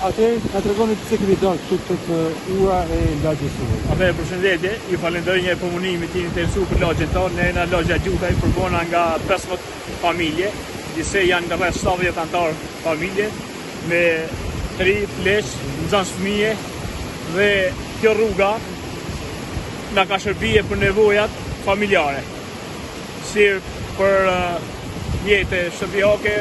Atë na tregoni pse keni dalë këtu tek ura e lagjes tuaj. Atë përshëndetje, ju falenderoj një komunimit që interesu për lagjen tonë. Ne na lagja Gjutaj përbona nga 15 familje, dise janë nga rreth 70 antar familje me 3 pleq, nxans fëmijë dhe kjo rruga na ka shërbyer për nevojat familjare. Si për jetë shtëpiake,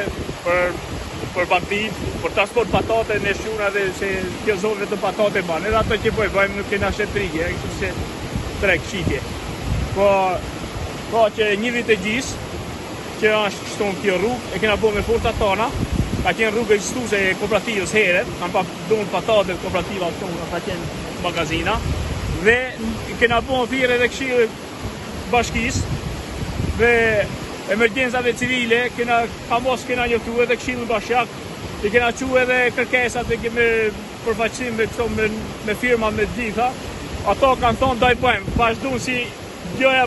për baktit, për transport patate në shuna dhe se kjo zonë vetëm patate banë. Edhe ato që bëjmë nuk kena shetrigje, kështu se trek qitje. Po që një vit e gjys që është shton kjo rrugë, e kena bërë me forcat tona, ka qenë rrugë ekzistuese e kooperativës heret, kanë pa dhënë patate kooperativa tonë, ka qenë magazina, dhe kena bërë thirrje edhe këshillë bashkisë dhe emergjensave civile, kena njoftu edhe këshillin bashkiak, i kena quajtur edhe kërkesat e kemi përfaqësim me firma me gjitha. Ato kanë thonë do i bëjmë, vazhdon si gjoja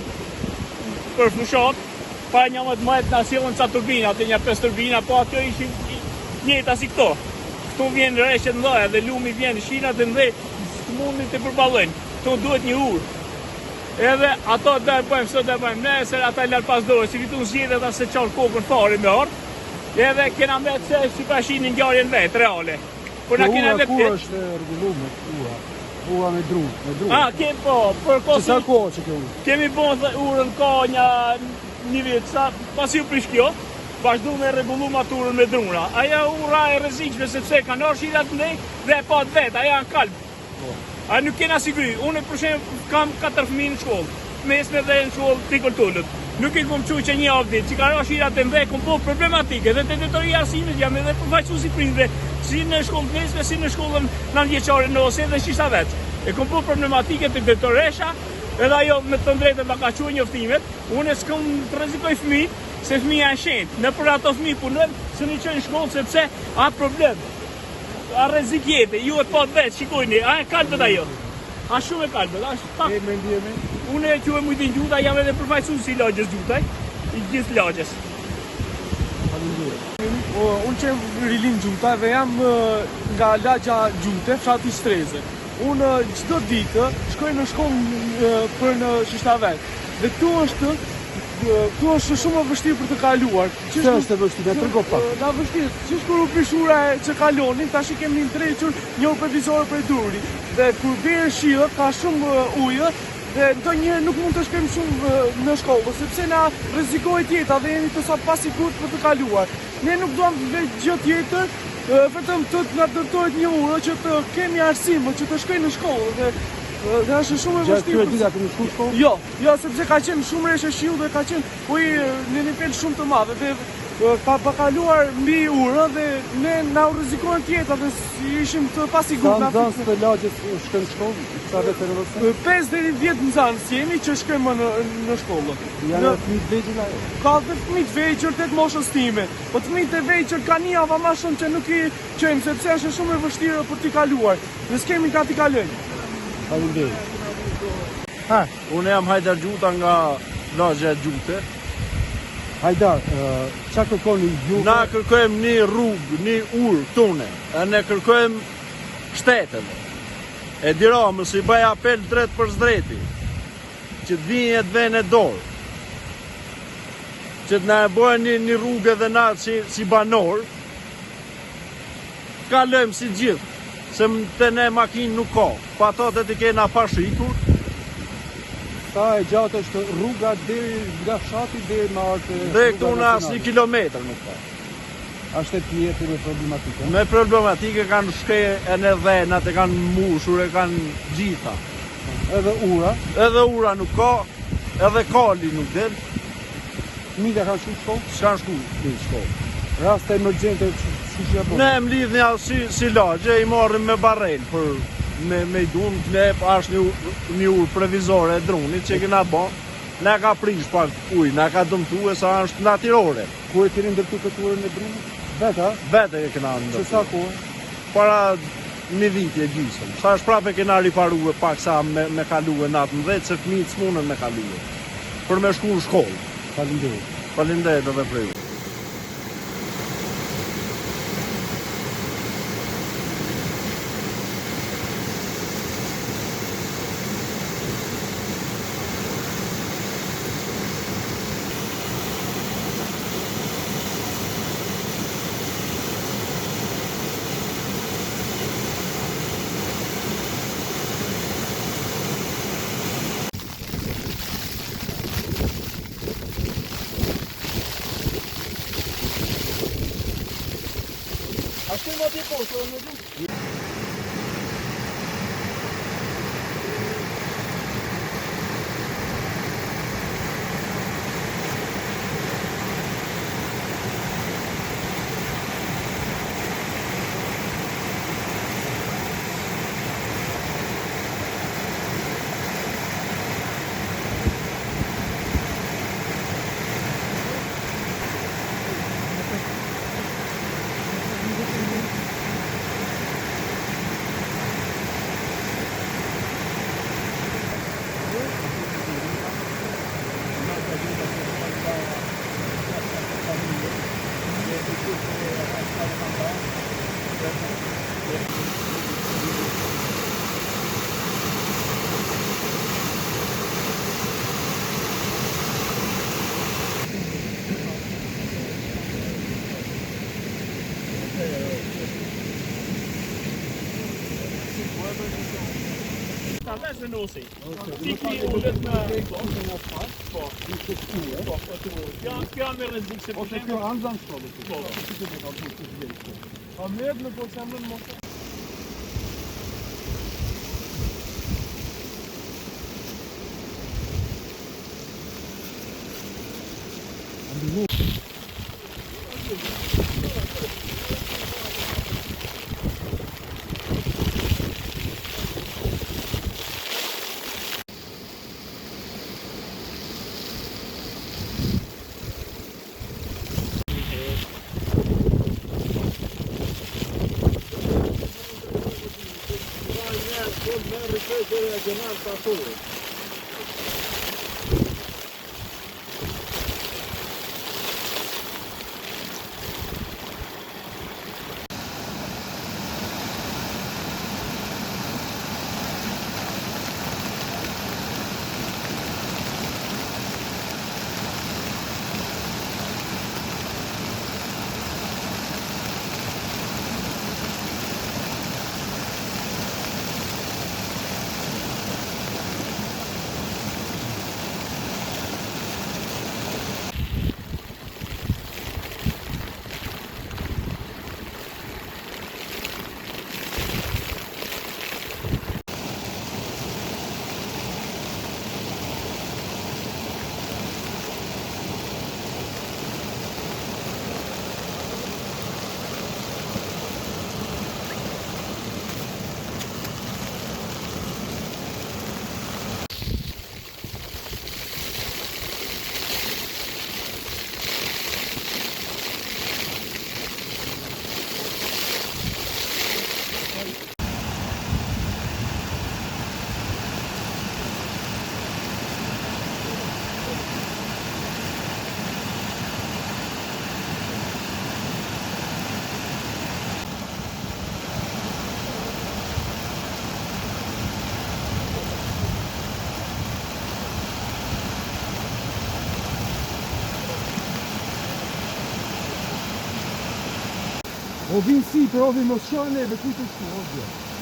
për fushat, para 11 muajt na sillën ca turbina, atë një 5 turbina, po ato ishin njëjta si këto. Këtu vjen rreshtë të mëdha dhe lumi vjen, shinat e mëdha mundin të përballojnë. Këtu duhet një urë. Edhe ato do e bëjmë, sot do e bëjmë, nesër ata lart pas dorë, si vitu zgjedhjet ata se çon kokën fare me orë. Edhe kena me se si pashinin ngjarjen vetë reale. Por na kena edhe ku është rregulluar ura me dru. Kemi po, për kohë. Sa kohë që kjo? Kemi bën urën ka një vit sa pasi u prish kjo, vazhdu me rregulluar aturën me druna. Ajo ura e rrezikshme sepse kanë orë shirat ndej dhe pa vet, ajo janë kalb. A nuk kena siguri. Unë për shembull kam 4 fëmijë në shkollë, mesme dhe në shkollë Tikoltulët. Nuk i kom çuçë një avdit, që ka shirat e mbej, kom po problematike, dhe detytoria arsimit jam edhe përfaqësuesi prindve, si në shkollën mesme, si në shkollën nëntëvjeçare në ose dhe shishta veç. E kom po problematike të detytoresha, edhe ajo me të drejtën ma ka quajtur njoftimet, unë s'kam të rrezikoj fëmijët, se fëmija është shenjtë. Në për ato fëmijë punojmë, se në çojnë shkollë sepse a problem. A rrezik jetë, ju e pa vetë, shikojni, a e kalbet ajo. A shumë e kalbet, a e me ndjeme? Unë e quaj Mujtin Gjutaj, jam edhe përfaqësuesi i lagjes Gjutaj, i gjithë lagjes. Unë që rilin Gjutaj dhe jam nga lagja Gjute, fshati Streze. Unë çdo ditë shkoj në shkollë për në Shishtavek. Dhe këtu është shumë e vështirë për të kaluar. Ç'është është e vështirë? Trego pak. Na vështirë. Siç kur u prishura që kalonin, tash i kemi ndrequr një provizore për duri. Dhe kur bie shiu ka shumë ujë dhe ndonjëherë nuk mund të shkojmë shumë në shkollë, sepse na rrezikohet jeta dhe jemi të sapasigurt për të kaluar. Ne nuk duam vetë gjë tjetër, vetëm të na dërtohet një urë që të kemi arsim, që të shkojmë në shkollë dhe është shumë e vështirë. Gjatë këtyre ditëve keni shkuar? Jo, sepse ka qenë shumë rreshtë shiu dhe ka qenë ujë në nivel shumë të madh dhe ka kaluar mbi urën dhe ne na u rrezikohen jeta dhe ishim të pasigurt. Nxënës të lagjes shkojnë në shkollë? Sa vetë në 5 deri 10 nxënës jemi që shkojmë në shkollë. Janë fëmijë të vegjël ajo? Ka dhe fëmijë të vegjël tek moshës time. Po fëmijët e vegjël kanë një ava më shumë që nuk i çojmë sepse është shumë e vështirë për t'i kaluar. Ne s'kemi ka t'i kalojmë. Faleminderit. Unë jam Hajdar Gjuta nga lagja Gjute. Hajdar, çka kërkoni ju? Na kërkojmë një rrugë, një urë tune. Ne kërkojmë shtetën. E diramës i bëj apel drejt për zdreti, që të vinë të vene dorë, që të na e bëjnë një rrugë edhe na si banor, kalojmë si gjithë, se të ne makinë nuk ka, patatet i kena pashikur. Sa e gjatë është rruga deri nga fshati deri në artë? Dhe këtu në asë 1 kilometër nuk ka. Ashtë e pjetë me problematike? Me problematike kanë shkej e në dhenat, e kanë mushur, e kanë gjitha. Edhe ura? Edhe ura nuk ka, edhe kali nuk del. Fëmijët kanë shku shkollë? S'kanë shku në shkollë. Raste emergjente si që bërë? Ne më lidhja si lagje, i marrim me barel për me i dun, ne është një urë previzore e drunit që kena bon, ne ka prish pak uj, ne ka dëmtu e sa është natyrore. Ku e keni ndërtu këtë urën e drunit? Vete, ha? Vete e kena ndërtu. Që sa kohë? Para një vit e gjysëm. Sa është prape kena riparu e pak sa me kalu e natën dhe se fëmijët s'munën me kalu e. Për me shku në shkollë. Faleminderit. Faleminderit edhe për ju. shkojmë atje poshtë, në du. Ta vesh me nosi. Fikri ullet me... Po. Kjo me rrezik se Ose kjo anëzan shkollu. Po. A mirë në po që jam në mosë. O vinë si, për o vinë mos qanë neve, kujtë të shku, o vje.